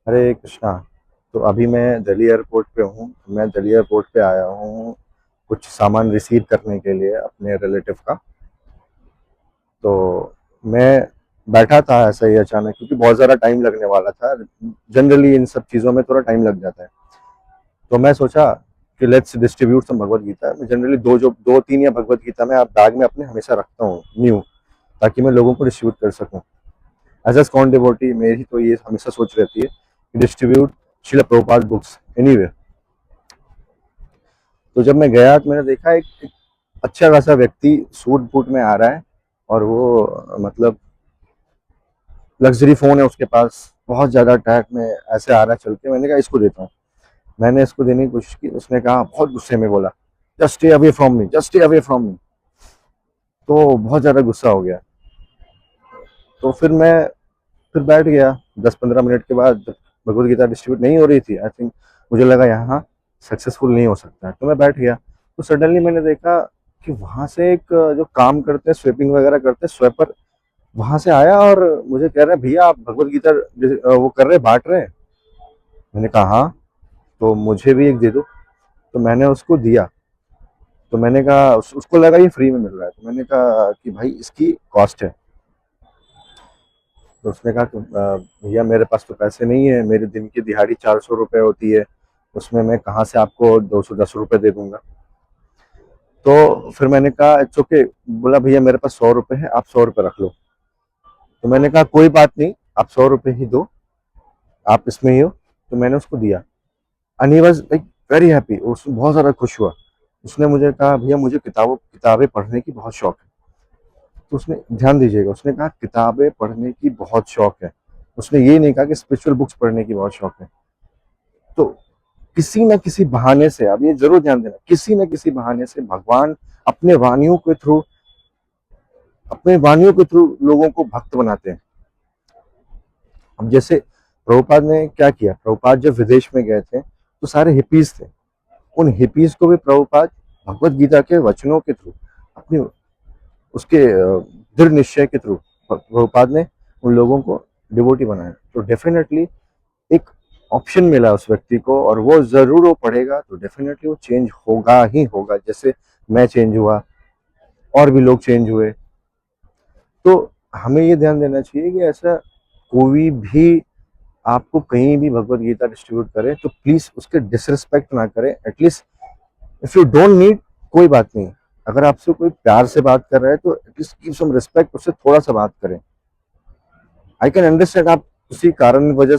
हरे कृष्णा। तो अभी मैं दिल्ली एयरपोर्ट पे हूँ। मैं दिल्ली एयरपोर्ट पे आया हूँ कुछ सामान रिसीव करने के लिए अपने रिलेटिव का। तो मैं बैठा था ऐसा ही अचानक, क्योंकि बहुत ज़्यादा टाइम लगने वाला था। जनरली इन सब चीज़ों में थोड़ा टाइम लग जाता है। तो मैं सोचा कि लेट्स डिस्ट्रीब्यूट सम भगवत गीता। मैं जनरली दो तीन या भगवत गीता मैं बैग में अपने हमेशा रखता हूँ न्यू, ताकि मैं लोगों को डिस्ट्रीब्यूट कर सकूँ। एज अ स्कॉन डिवोटी मेरी तो ये हमेशा सोच रहती है कि डिस्ट्रीब्यूट शिला प्रभुपाद बुक्स एनीवे। तो जब मैं गया तो मैंने देखा एक अच्छा खासा व्यक्ति सूट बूट में आ रहा है, और वो मतलब लग्जरी फोन है उसके पास, बहुत ज्यादा अटैक में ऐसे आ रहा है चल के। मैंने कहा इसको देता हूँ। मैंने इसको देने की कोशिश की, उसने कहा, बहुत गुस्से में बोला, just stay away from me, just stay away from me. तो बहुत ज्यादा गुस्सा हो गया। तो फिर बैठ गया। 10-15 मिनट के बाद जब भगवत गीता डिस्ट्रीब्यूट नहीं हो रही थी, आई थिंक मुझे लगा यहाँ सक्सेसफुल नहीं हो सकता है, तो मैं बैठ गया। तो सडनली मैंने देखा कि वहां से एक जो काम करते हैं, स्वेपिंग वगैरह करते हैं, स्वेपर वहां से आया और मुझे कह रहा है, भैया आप भगवत गीता वो कर रहे, बांट रहे हैं। मैंने कहा हाँ। तो मुझे भी एक दे दो। तो मैंने उसको दिया। तो मैंने कहा उसको लगा ये फ्री में मिल रहा है, तो मैंने कहा कि भाई इसकी कॉस्ट है। तो उसने कहा कि भैया मेरे पास तो पैसे नहीं है, मेरे दिन की दिहाड़ी 400 रुपये होती है, उसमें मैं कहाँ से आपको 210 रुपये दे दूंगा। तो फिर मैंने कहा इट्स ओके। बोला भैया मेरे पास 100 रुपये है, आप 100 रुपये रख लो। तो मैंने कहा कोई बात नहीं, आप 100 रुपये ही दो, आप इसमें ही हो। तो मैंने उसको दिया। And he was like very happy, उसको बहुत ज़्यादा खुश हुआ। उसने मुझे कहा भैया मुझे किताबें पढ़ने की बहुत शौक है। तो उसने, ध्यान दीजिएगा, उसने कहा किताबें पढ़ने की बहुत शौक है। उसने ये नहीं कहा कि स्पिरिचुअल बुक्स पढ़ने की बहुत शौक है। तो किसी न किसी बहाने से, अब ये जरूर ध्यान देना, किसी न किसी बहाने से भगवान अपने वाणियों के थ्रू अपने वाणियों के थ्रू लोगों को भक्त बनाते हैं। अब जैसे प्रभुपाद ने क्या किया, प्रभुपाद जब विदेश में गए थे तो सारे हिपीज थे। उन हिपीज को भी प्रभुपाद भगवत गीता के वचनों के थ्रू, अपनी उसके दृढ़ निश्चय के थ्रू प्रभुपाद ने उन लोगों को डिवोटी बनाया। तो डेफिनेटली एक ऑप्शन मिला उस व्यक्ति को, और वो जरूर वो पढ़ेगा तो डेफिनेटली वो चेंज होगा ही होगा। जैसे मैं चेंज हुआ, और भी लोग चेंज हुए। तो हमें ये ध्यान देना चाहिए कि ऐसा कोई भी आपको कहीं भी भगवत गीता डिस्ट्रीब्यूट करे तो प्लीज उसके डिसरिस्पेक्ट ना करें। At least if you don't need, कोई बात नहीं। अगर आपसे कोई प्यार से बात कर रहा है तो एटलीस्ट गिव सम रिस्पेक्ट, उससे थोड़ा सा बात करें। आई कैन अंडरस्टैंड आप उसी कारण वजह